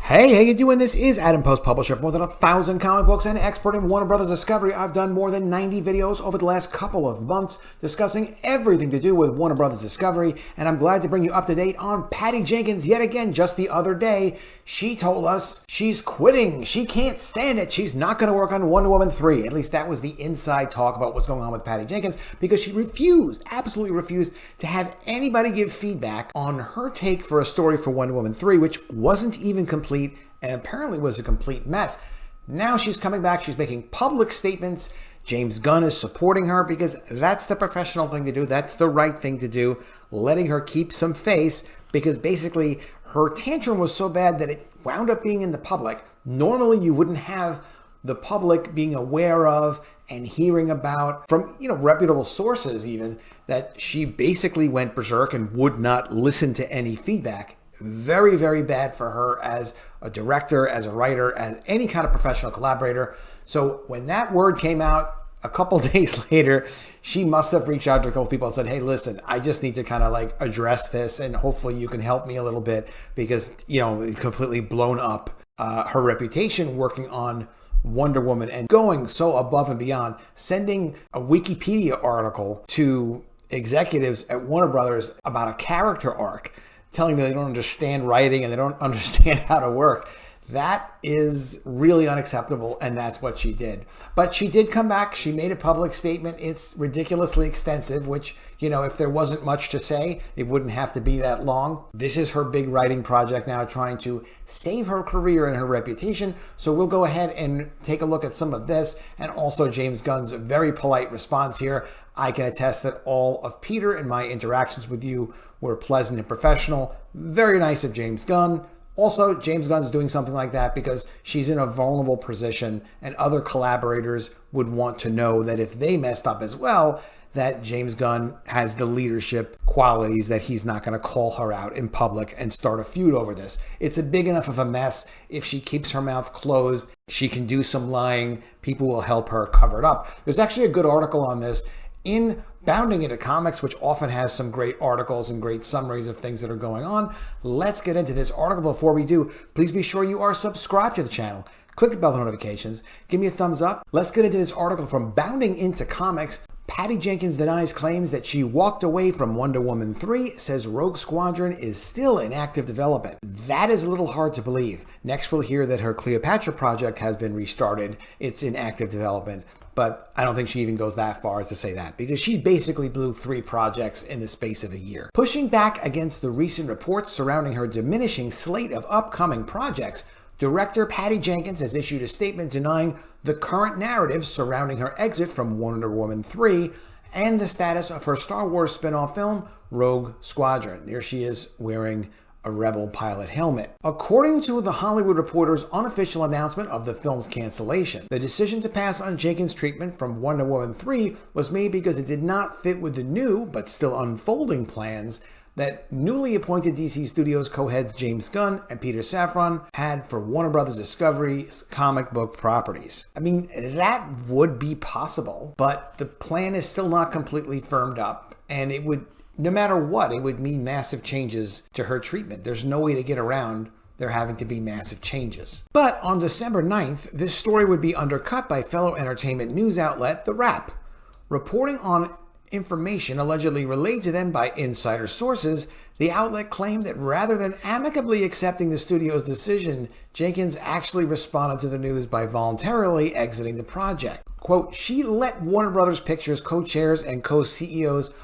Hey, how you doing? This is Adam Post, publisher of more than 1,000 comic books and expert in Warner Brothers Discovery. I've done more than 90 videos over the last couple of months discussing everything to do with Warner Brothers Discovery, and I'm glad to bring you up to date on Patty Jenkins yet again. Just the other day, she told us she's quitting. She can't stand it. She's not going to work on Wonder Woman 3. At least that was the inside talk about what's going on with Patty Jenkins, because she absolutely refused to have anybody give feedback on her take for a story for Wonder Woman 3, which wasn't even complete and apparently was a complete mess. Now she's coming back. She's making public statements. James Gunn is supporting her because that's the professional thing to do. That's the right thing to do. Letting her keep some face, because basically her tantrum was so bad that it wound up being in the public. Normally you wouldn't have the public being aware of and hearing about from, reputable sources even, that she basically went berserk and would not listen to any feedback. Very, very bad for her as a director, as a writer, as any kind of professional collaborator. So when that word came out a couple days later, she must have reached out to a couple people and said, hey, listen, I just need to kind of address this, and hopefully you can help me a little bit, because, it completely blown up her reputation working on Wonder Woman and going so above and beyond, sending a Wikipedia article to executives at Warner Brothers about a character arc, telling them they don't understand writing and they don't understand how to work. That is really unacceptable, and that's what she did. But she did come back. She made a public statement. It's ridiculously extensive, which, if there wasn't much to say, it wouldn't have to be that long. This is her big writing project now, trying to save her career and her reputation. So we'll go ahead and take a look at some of this, and also James Gunn's very polite response here. I can attest that all of Peter and my interactions with you were pleasant and professional. Very nice of James Gunn. Also, James Gunn's doing something like that because she's in a vulnerable position, and other collaborators would want to know that if they messed up as well, that James Gunn has the leadership qualities, that he's not going to call her out in public and start a feud over this. It's a big enough of a mess. If she keeps her mouth closed, she can do some lying. People will help her cover it up. There's actually a good article on this in Bounding Into Comics, which often has some great articles and great summaries of things that are going on. Let's get into this article. Before we do, please be sure you are subscribed to the channel. Click the bell for notifications. Give me a thumbs up. Let's get into this article from Bounding Into Comics. Patty Jenkins denies claims that she walked away from Wonder Woman 3, says Rogue Squadron is still in active development. That is a little hard to believe. Next, we'll hear that her Cleopatra project has been restarted. It's in active development. But I don't think she even goes that far as to say that, because she basically blew 3 projects in the space of a year. Pushing back against the recent reports surrounding her diminishing slate of upcoming projects, director Patty Jenkins has issued a statement denying the current narrative surrounding her exit from Wonder Woman 3 and the status of her Star Wars spin-off film, Rogue Squadron. There she is wearing a Rebel pilot helmet. According to The Hollywood Reporter's unofficial announcement of the film's cancellation, the decision to pass on Jenkins' treatment from Wonder Woman 3 was made because it did not fit with the new, but still unfolding plans that newly appointed DC Studios co-heads James Gunn and Peter Safran had for Warner Brothers Discovery's comic book properties. I mean, that would be possible, but the plan is still not completely firmed up, and it would, no matter what, it would mean massive changes to her treatment. There's no way to get around there having to be massive changes. But on December 9th, this story would be undercut by fellow entertainment news outlet The Wrap. Reporting on information allegedly relayed to them by insider sources, the outlet claimed that rather than amicably accepting the studio's decision, Jenkins actually responded to the news by voluntarily exiting the project. Quote, she let Warner Brothers Pictures co-chairs and co-CEOs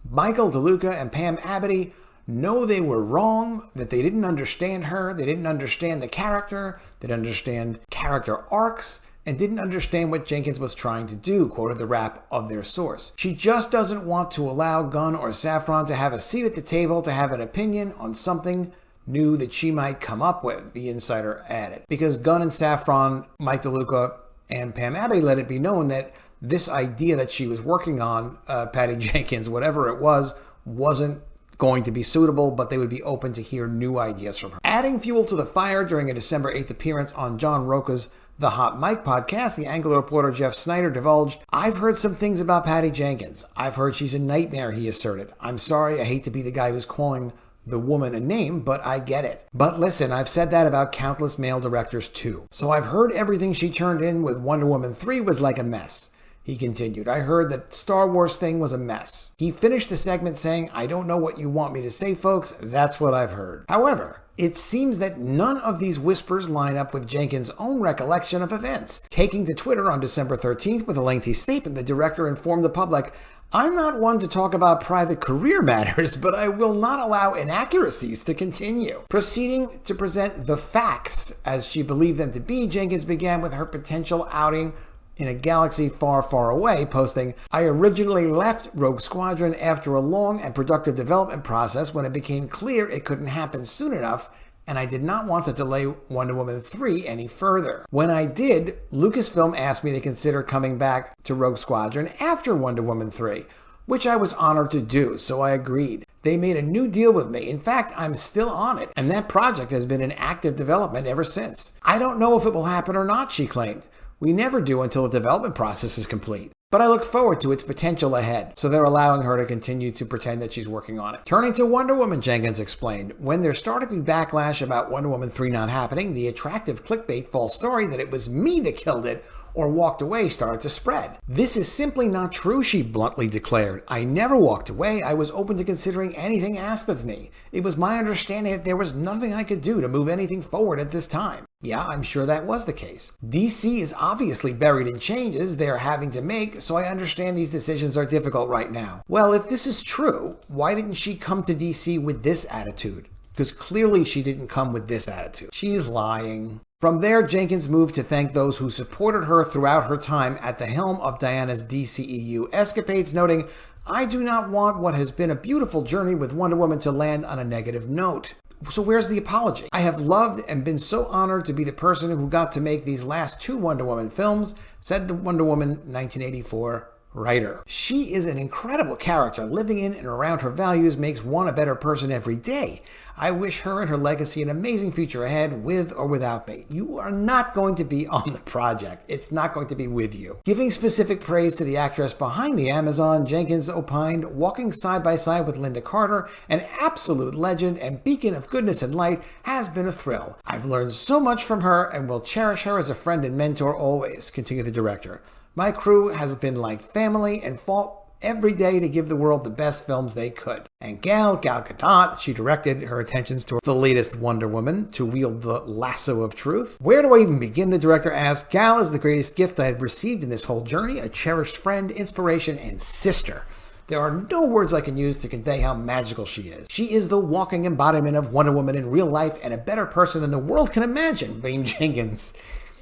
Michael DeLuca and Pam Abity know they were wrong, that they didn't understand her, they didn't understand the character, they didn't understand character arcs, and didn't understand what Jenkins was trying to do, quoted The Wrap of their source. She just doesn't want to allow Gunn or Safran to have a seat at the table to have an opinion on something new that she might come up with, the insider added. Because Gunn and Safran, Mike DeLuca, and Pam Abity let it be known that this idea that she was working on, Patty Jenkins, whatever it was, wasn't going to be suitable, but they would be open to hear new ideas from her. Adding fuel to the fire during a December 8th appearance on John Roca's The Hot Mic podcast, the Angular reporter Jeff Snyder divulged, I've heard some things about Patty Jenkins. I've heard she's a nightmare, he asserted. I'm sorry, I hate to be the guy who's calling the woman a name, but I get it. But listen, I've said that about countless male directors too. So I've heard everything she turned in with Wonder Woman 3 was like a mess. He continued, I heard that Star Wars thing was a mess. He finished the segment saying, I don't know what you want me to say, folks. That's what I've heard. However, it seems that none of these whispers line up with Jenkins' own recollection of events. Taking to Twitter on December 13th with a lengthy statement, the director informed the public, I'm not one to talk about private career matters, but I will not allow inaccuracies to continue. Proceeding to present the facts as she believed them to be, Jenkins began with her potential outing in a galaxy far, far away, posting, I originally left Rogue Squadron after a long and productive development process when it became clear it couldn't happen soon enough, and I did not want to delay Wonder Woman 3 any further. When I did, Lucasfilm asked me to consider coming back to Rogue Squadron after Wonder Woman 3, which I was honored to do, so I agreed. They made a new deal with me. In fact, I'm still on it, and that project has been in active development ever since. I don't know if it will happen or not, she claimed. We never do until the development process is complete. But I look forward to its potential ahead, so they're allowing her to continue to pretend that she's working on it. Turning to Wonder Woman, Jenkins explained, when there started to be backlash about Wonder Woman 3 not happening, the attractive clickbait false story that it was me that killed it or walked away started to spread. This is simply not true, she bluntly declared. I never walked away. I was open to considering anything asked of me. It was my understanding that there was nothing I could do to move anything forward at this time. Yeah, I'm sure that was the case. DC is obviously buried in changes they are having to make, so I understand these decisions are difficult right now. Well, if this is true, why didn't she come to DC with this attitude? Because clearly she didn't come with this attitude. She's lying. From there, Jenkins moved to thank those who supported her throughout her time at the helm of Diana's DCEU escapades, noting, I do not want what has been a beautiful journey with Wonder Woman to land on a negative note. So where's the apology? I have loved and been so honored to be the person who got to make these last 2 Wonder Woman films, said the Wonder Woman 1984 writer. She is an incredible character. Living in and around her values makes one a better person every day. I wish her and her legacy an amazing future ahead, with or without me. You are not going to be on the project. It's not going to be with you. Giving specific praise to the actress behind the Amazon, Jenkins opined, walking side by side with Linda Carter, an absolute legend and beacon of goodness and light, has been a thrill. I've learned so much from her and will cherish her as a friend and mentor always, continued the director. My crew has been like family and fought every day to give the world the best films they could. And Gal Gadot, she directed her attentions to the latest Wonder Woman to wield the lasso of truth. Where do I even begin? The director asked. Gal is the greatest gift I have received in this whole journey, a cherished friend, inspiration, and sister. There are no words I can use to convey how magical she is. She is the walking embodiment of Wonder Woman in real life and a better person than the world can imagine, beamed Jenkins.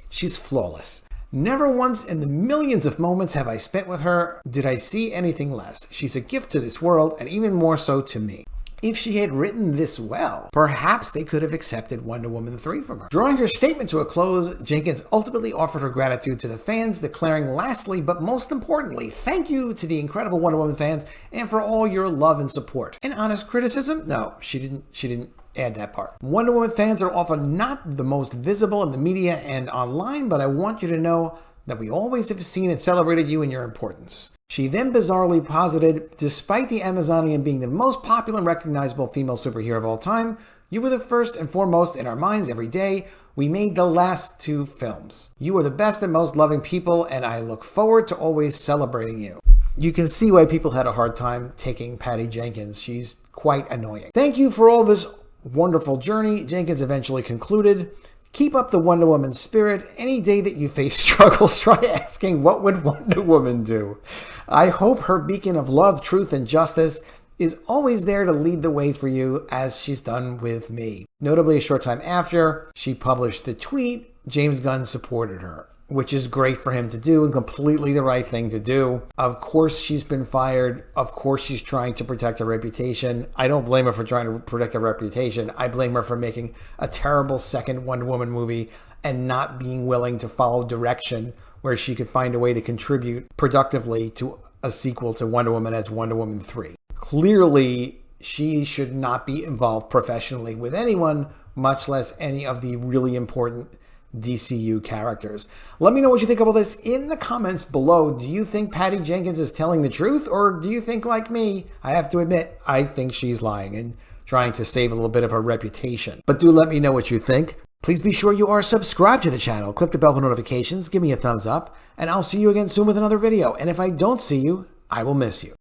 She's flawless. Never once in the millions of moments have I spent with her did I see anything less. She's a gift to this world, and even more so to me. If she had written this well, perhaps they could have accepted Wonder Woman 3 from her. Drawing her statement to a close, Jenkins ultimately offered her gratitude to the fans, declaring lastly, but most importantly, thank you to the incredible Wonder Woman fans and for all your love and support. An honest criticism? No, she didn't add that part. Wonder Woman fans are often not the most visible in the media and online, but I want you to know that we always have seen and celebrated you and your importance. She then bizarrely posited, despite the Amazonian being the most popular and recognizable female superhero of all time, you were the first and foremost in our minds every day. We made the last 2 films. You are the best and most loving people, and I look forward to always celebrating you. You can see why people had a hard time taking Patty Jenkins. She's quite annoying. Thank you for all this wonderful journey, Jenkins eventually concluded. Keep up the Wonder Woman spirit. Any day that you face struggles, try asking, what would Wonder Woman do? I hope her beacon of love, truth, and justice is always there to lead the way for you, as she's done with me. Notably, a short time after she published the tweet, James Gunn supported her, which is great for him to do and completely the right thing to do. Of course, she's been fired. Of course, she's trying to protect her reputation. I don't blame her for trying to protect her reputation. I blame her for making a terrible second Wonder Woman movie and not being willing to follow direction where she could find a way to contribute productively to a sequel to Wonder Woman as Wonder Woman 3. Clearly, she should not be involved professionally with anyone, much less any of the really important DCU characters. Let me know what you think of all this in the comments below. Do you think Patty Jenkins is telling the truth, or do you think, like me, I have to admit, I think she's lying? And trying to save a little bit of her reputation. But do let me know what you think. Please be sure you are subscribed to the channel. Click the bell for notifications, give me a thumbs up, and I'll see you again soon with another video. And if I don't see you, I will miss you.